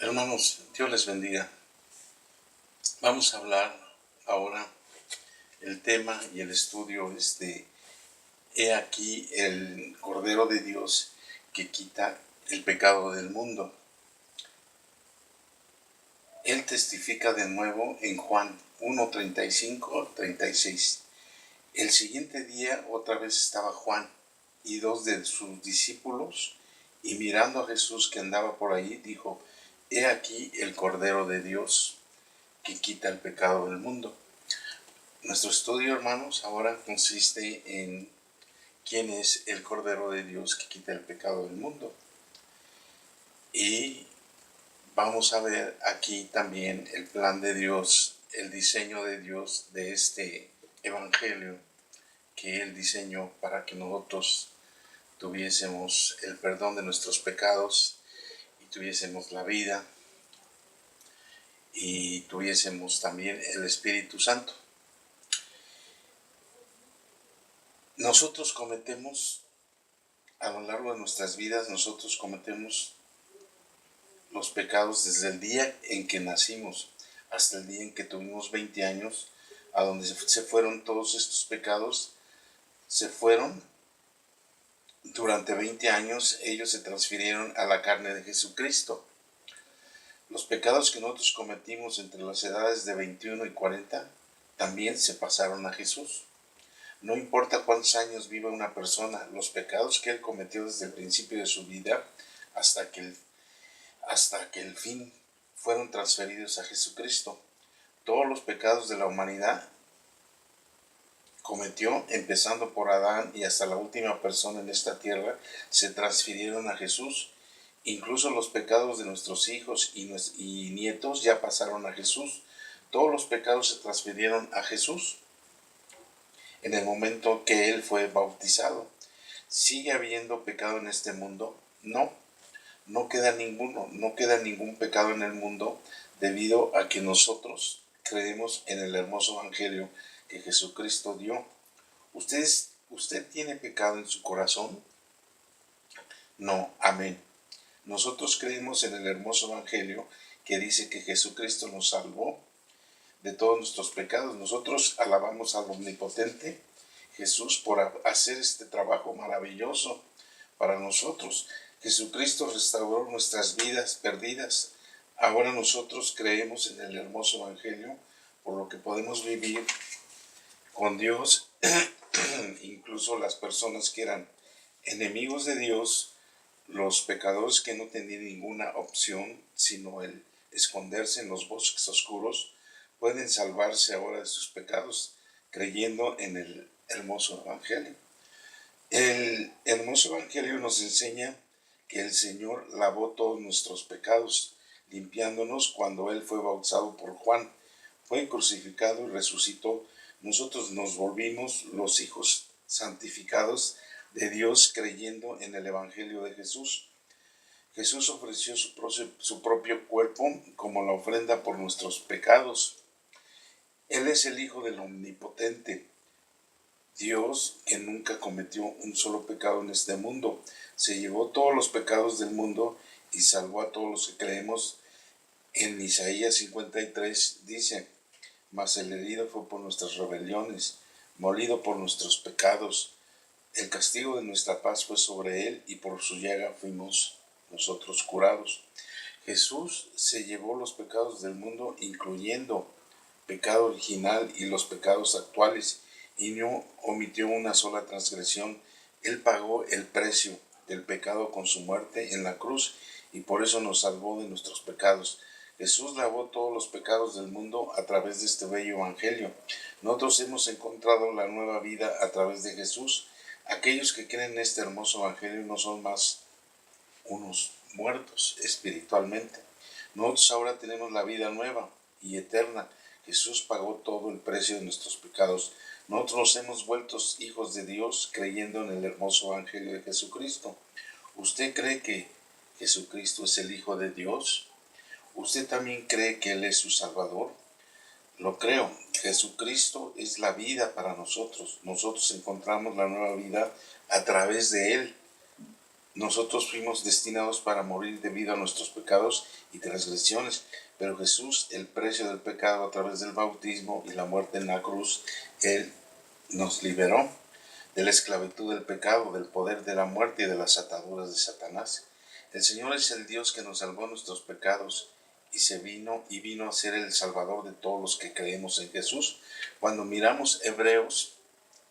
Hermanos, Dios les bendiga. Vamos a hablar ahora, el tema y el estudio es de He aquí el Cordero de Dios que quita el pecado del mundo. Él testifica de nuevo en Juan 1:35-36. El siguiente día otra vez estaba Juan y dos de sus discípulos, y mirando a Jesús que andaba por allí, dijo: He aquí el Cordero de Dios que quita el pecado del mundo. Nuestro estudio, hermanos, ahora consiste en quién es el Cordero de Dios que quita el pecado del mundo. Y vamos a ver aquí también el plan de Dios, el diseño de Dios de este evangelio que Él diseñó para que nosotros tuviésemos el perdón de nuestros pecados y tuviésemos la vida y tuviésemos también el Espíritu Santo. Nosotros cometemos, a lo largo de nuestras vidas, nosotros cometemos los pecados desde el día en que nacimos hasta el día en que tuvimos 20 años, a donde se fueron todos estos pecados, se fueron durante 20 años, ellos se transfirieron a la carne de Jesucristo. Los pecados que nosotros cometimos entre las edades de 21 y 40 también se pasaron a Jesús. No importa cuántos años viva una persona, los pecados que él cometió desde el principio de su vida hasta que el fin fueron transferidos a Jesucristo. Todos los pecados de la humanidad cometió, empezando por Adán y hasta la última persona en esta tierra, se transfirieron a Jesús. Incluso los pecados de nuestros hijos y nietos ya pasaron a Jesús. Todos los pecados se transfirieron a Jesús en el momento que Él fue bautizado. ¿Sigue habiendo pecado en este mundo? No queda ninguno, no queda ningún pecado en el mundo debido a que nosotros creemos en el hermoso evangelio que Jesucristo dio. ¿Usted tiene pecado en su corazón? No, amén. Nosotros creemos en el hermoso evangelio que dice que Jesucristo nos salvó de todos nuestros pecados. Nosotros alabamos al omnipotente Jesús por hacer este trabajo maravilloso para nosotros. Jesucristo restauró nuestras vidas perdidas. Ahora nosotros creemos en el hermoso evangelio, por lo que podemos vivir con Dios. Incluso las personas que eran enemigos de Dios, los pecadores que no tenían ninguna opción sino el esconderse en los bosques oscuros, pueden salvarse ahora de sus pecados creyendo en el hermoso evangelio. El hermoso evangelio nos enseña que el Señor lavó todos nuestros pecados, limpiándonos cuando Él fue bautizado por Juan, fue crucificado y resucitó. Nosotros nos volvimos los hijos santificados de Dios creyendo en el evangelio de Jesús. Jesús ofreció su propio cuerpo como la ofrenda por nuestros pecados. Él es el Hijo del Omnipotente, Dios que nunca cometió un solo pecado en este mundo. Se llevó todos los pecados del mundo y salvó a todos los que creemos. En Isaías 53 dice: mas el herido fue por nuestras rebeliones, molido por nuestros pecados. El castigo de nuestra paz fue sobre él, y por su llaga fuimos nosotros curados. Jesús se llevó los pecados del mundo, incluyendo pecado original y los pecados actuales, y no omitió una sola transgresión. Él pagó el precio del pecado con su muerte en la cruz, y por eso nos salvó de nuestros pecados. Jesús lavó todos los pecados del mundo a través de este bello evangelio. Nosotros hemos encontrado la nueva vida a través de Jesús. Aquellos que creen en este hermoso evangelio no son más unos muertos espiritualmente. Nosotros ahora tenemos la vida nueva y eterna. Jesús pagó todo el precio de nuestros pecados. Nosotros nos hemos vuelto hijos de Dios creyendo en el hermoso evangelio de Jesucristo. ¿Usted cree que Jesucristo es el Hijo de Dios? ¿Usted también cree que Él es su Salvador? Lo creo. Jesucristo es la vida para nosotros. Nosotros encontramos la nueva vida a través de Él. Nosotros fuimos destinados para morir debido a nuestros pecados y transgresiones, pero Jesús, el precio del pecado a través del bautismo y la muerte en la cruz, Él nos liberó de la esclavitud del pecado, del poder de la muerte y de las ataduras de Satanás. El Señor es el Dios que nos salvó nuestros pecados y vino a ser el Salvador de todos los que creemos en Jesús. Cuando miramos Hebreos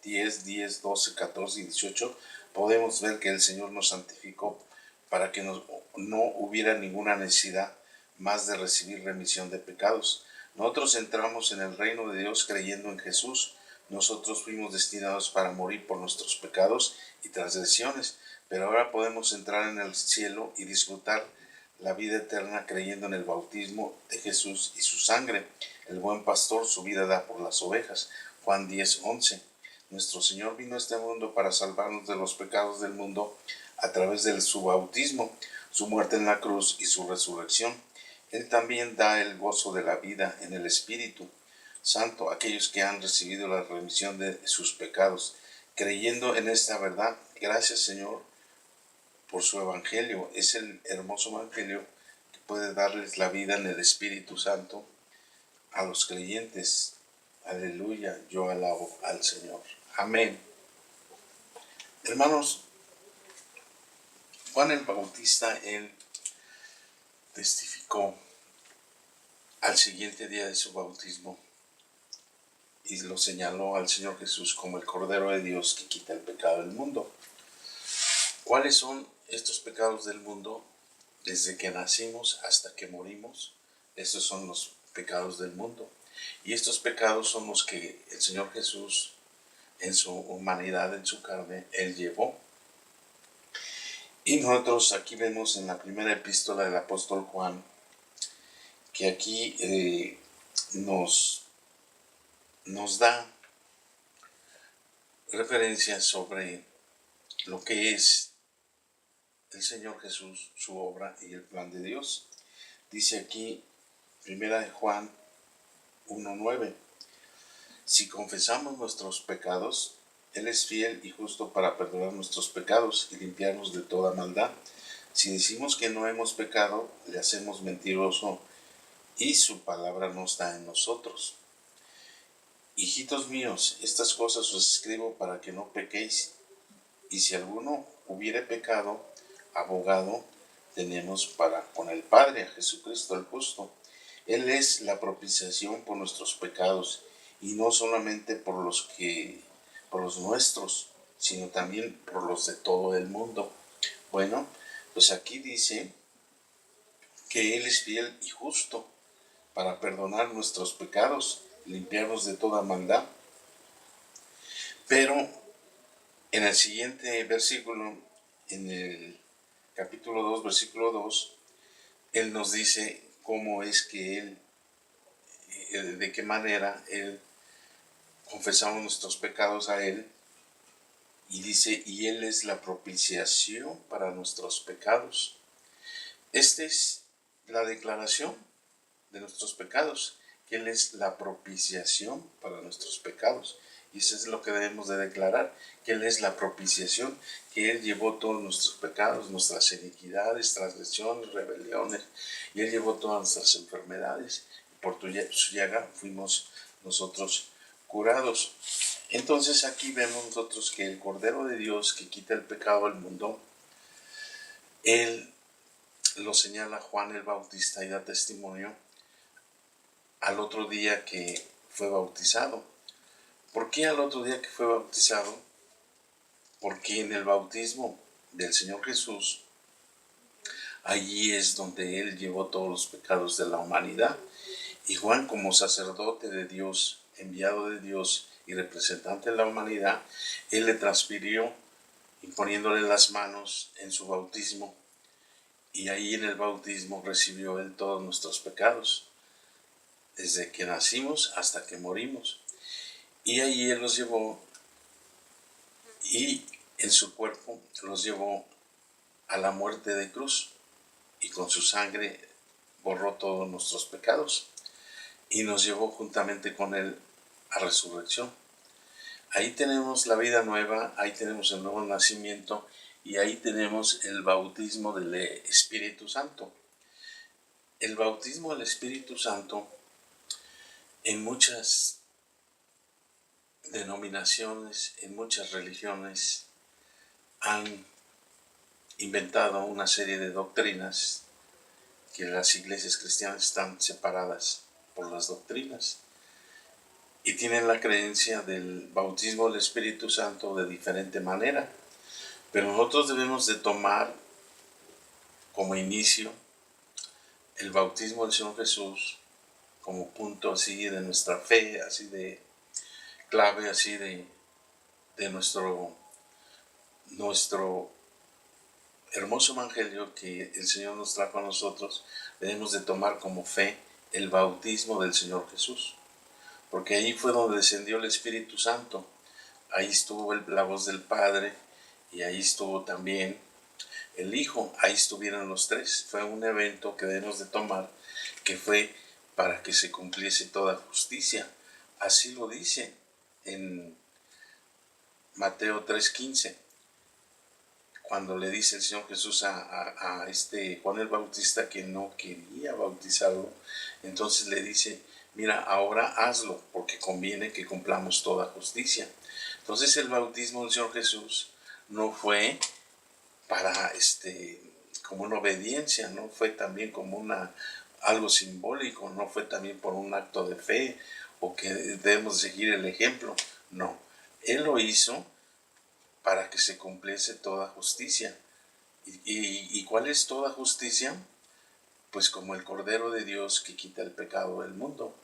10, 12, 14 y 18, podemos ver que el Señor nos santificó para que no hubiera ninguna necesidad más de recibir remisión de pecados. Nosotros entramos en el reino de Dios creyendo en Jesús. Nosotros fuimos destinados para morir por nuestros pecados y transgresiones, pero ahora podemos entrar en el cielo y disfrutar la vida eterna creyendo en el bautismo de Jesús y su sangre. El buen pastor su vida da por las ovejas. Juan 10:11. Nuestro Señor vino a este mundo para salvarnos de los pecados del mundo a través de su bautismo, su muerte en la cruz y su resurrección. Él también da el gozo de la vida en el Espíritu Santo a aquellos que han recibido la remisión de sus pecados. Creyendo en esta verdad, gracias Señor por su Evangelio. Es el hermoso Evangelio que puede darles la vida en el Espíritu Santo a los creyentes. Aleluya, yo alabo al Señor. Amén. Hermanos, Juan el Bautista, él testificó al siguiente día de su bautismo y lo señaló al Señor Jesús como el Cordero de Dios que quita el pecado del mundo. ¿Cuáles son estos pecados del mundo? Desde que nacimos hasta que morimos, estos son los pecados del mundo. Y estos pecados son los que el Señor Jesús, en su humanidad, en su carne, Él llevó. Y nosotros aquí vemos en la primera epístola del apóstol Juan, que aquí nos da referencias sobre lo que es el Señor Jesús, su obra y el plan de Dios. Dice aquí, primera de Juan 1:9, si confesamos nuestros pecados, Él es fiel y justo para perdonar nuestros pecados y limpiarnos de toda maldad. Si decimos que no hemos pecado, le hacemos mentiroso y su palabra no está en nosotros. Hijitos míos, estas cosas os escribo para que no pequéis. Y si alguno hubiere pecado, abogado tenemos con el Padre, a Jesucristo el justo. Él es la propiciación por nuestros pecados, y no solamente por los nuestros, sino también por los de todo el mundo. Bueno, pues aquí dice que Él es fiel y justo para perdonar nuestros pecados, limpiarnos de toda maldad. Pero en el siguiente versículo, en el capítulo 2, versículo 2, Él nos dice cómo es que de qué manera Él confesamos nuestros pecados a Él. Y dice, y Él es la propiciación para nuestros pecados. Esta es la declaración de nuestros pecados, que Él es la propiciación para nuestros pecados. Y eso es lo que debemos de declarar, que Él es la propiciación, que Él llevó todos nuestros pecados, nuestras iniquidades, transgresiones, rebeliones, y Él llevó todas nuestras enfermedades. Y por su llaga fuimos nosotros curados. Entonces aquí vemos nosotros que el Cordero de Dios que quita el pecado del mundo, Él lo señala Juan el Bautista y da testimonio al otro día que fue bautizado. ¿Por qué al otro día que fue bautizado? Porque en el bautismo del Señor Jesús, allí es donde Él llevó todos los pecados de la humanidad. Y Juan, como sacerdote de Dios, enviado de Dios y representante de la humanidad, Él le transfirió imponiéndole las manos en su bautismo. Y ahí en el bautismo recibió Él todos nuestros pecados, desde que nacimos hasta que morimos. Y ahí Él los llevó, y en su cuerpo los llevó a la muerte de cruz, y con su sangre borró todos nuestros pecados, y nos llevó juntamente con Él a resurrección. Ahí tenemos la vida nueva, ahí tenemos el nuevo nacimiento, y ahí tenemos el bautismo del Espíritu Santo. El bautismo del Espíritu Santo en muchas denominaciones, en muchas religiones, han inventado una serie de doctrinas que las iglesias cristianas están separadas por las doctrinas y tienen la creencia del bautismo del Espíritu Santo de diferente manera. Pero nosotros debemos de tomar como inicio el bautismo del Señor Jesús como punto así de nuestra fe, así de clave, así de nuestro hermoso evangelio que el Señor nos trajo a nosotros. Debemos de tomar como fe el bautismo del Señor Jesús, porque ahí fue donde descendió el Espíritu Santo, ahí estuvo la voz del Padre y ahí estuvo también el Hijo, ahí estuvieron los tres. Fue un evento que debemos de tomar, que fue para que se cumpliese toda justicia. Así lo dice en Mateo 3:15, cuando le dice el Señor Jesús a Juan el Bautista que no quería bautizarlo. Entonces le dice, mira, ahora hazlo, porque conviene que cumplamos toda justicia. Entonces el bautismo del Señor Jesús no fue para como una obediencia, no fue también como algo simbólico, no fue también por un acto de fe o que debemos seguir el ejemplo. No, Él lo hizo para que se cumpliese toda justicia. ¿Y cuál es toda justicia? Pues como el Cordero de Dios que quita el pecado del mundo.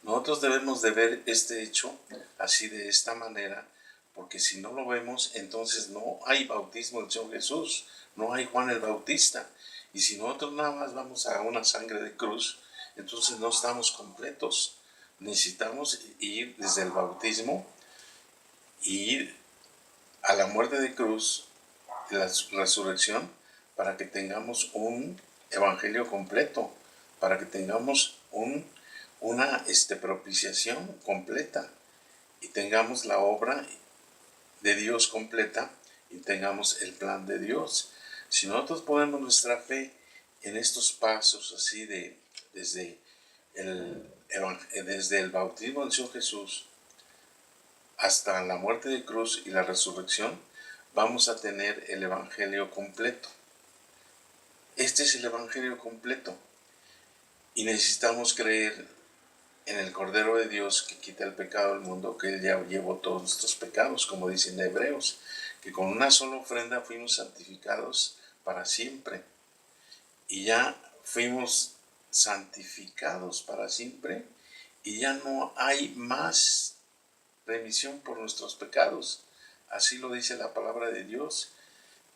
Nosotros debemos de ver este hecho así, de esta manera, porque si no lo vemos, entonces no hay bautismo del Señor Jesús, no hay Juan el Bautista. Y si nosotros nada más vamos a una sangre de cruz, entonces no estamos completos. Necesitamos ir desde el bautismo y ir a la muerte de cruz y la resurrección, para que tengamos un evangelio completo, para que tengamos una propiciación completa y tengamos la obra de Dios completa y tengamos el plan de Dios. Si nosotros ponemos nuestra fe en estos pasos así desde el bautismo del Señor Jesús hasta la muerte de cruz y la resurrección, vamos a tener el evangelio completo. Este es el evangelio completo y necesitamos creer en el Cordero de Dios que quita el pecado del mundo, que Él ya llevó todos nuestros pecados, como dicen Hebreos, que con una sola ofrenda fuimos santificados para siempre y ya fuimos santificados para siempre y ya no hay más remisión por nuestros pecados. Así lo dice la palabra de Dios,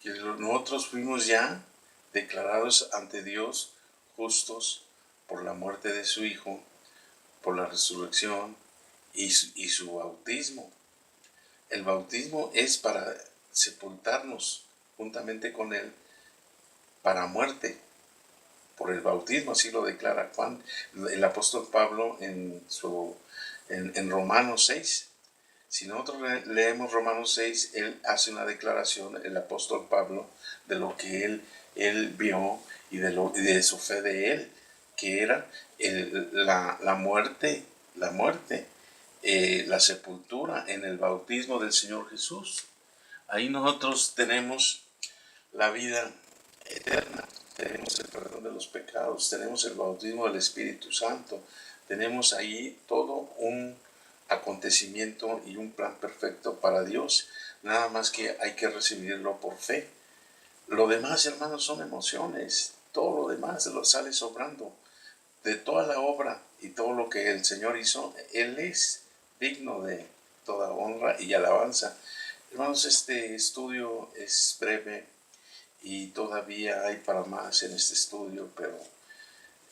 que nosotros fuimos ya declarados ante Dios justos por la muerte de su Hijo, por la resurrección y su bautismo. El bautismo es para sepultarnos juntamente con Él para muerte, por el bautismo, así lo declara Juan, el apóstol Pablo en Romanos 6. Si nosotros leemos Romanos 6, él hace una declaración, el apóstol Pablo, de lo que él vio y de su fe de él, que era la muerte, la sepultura en el bautismo del Señor Jesús. Ahí nosotros tenemos la vida eterna, tenemos el perdón de los pecados, tenemos el bautismo del Espíritu Santo, tenemos ahí todo un acontecimiento y un plan perfecto para Dios. Nada más que hay que recibirlo por fe. Lo demás, hermanos, son emociones. Todo lo demás lo sale sobrando. De toda la obra y todo lo que el Señor hizo, Él es digno de toda honra y alabanza. Hermanos, este estudio es breve y todavía hay para más en este estudio, pero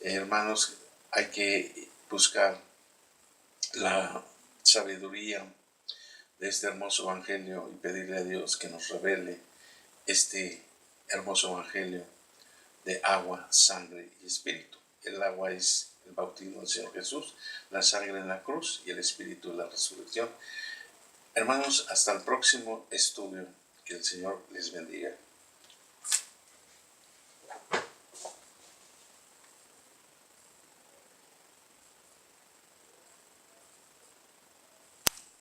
hermanos, hay que buscar la sabiduría de este hermoso evangelio y pedirle a Dios que nos revele este hermoso evangelio de agua, sangre y espíritu. El agua es el bautismo del Señor Jesús, la sangre en la cruz y el espíritu de la resurrección. Hermanos, hasta el próximo estudio. Que el Señor les bendiga.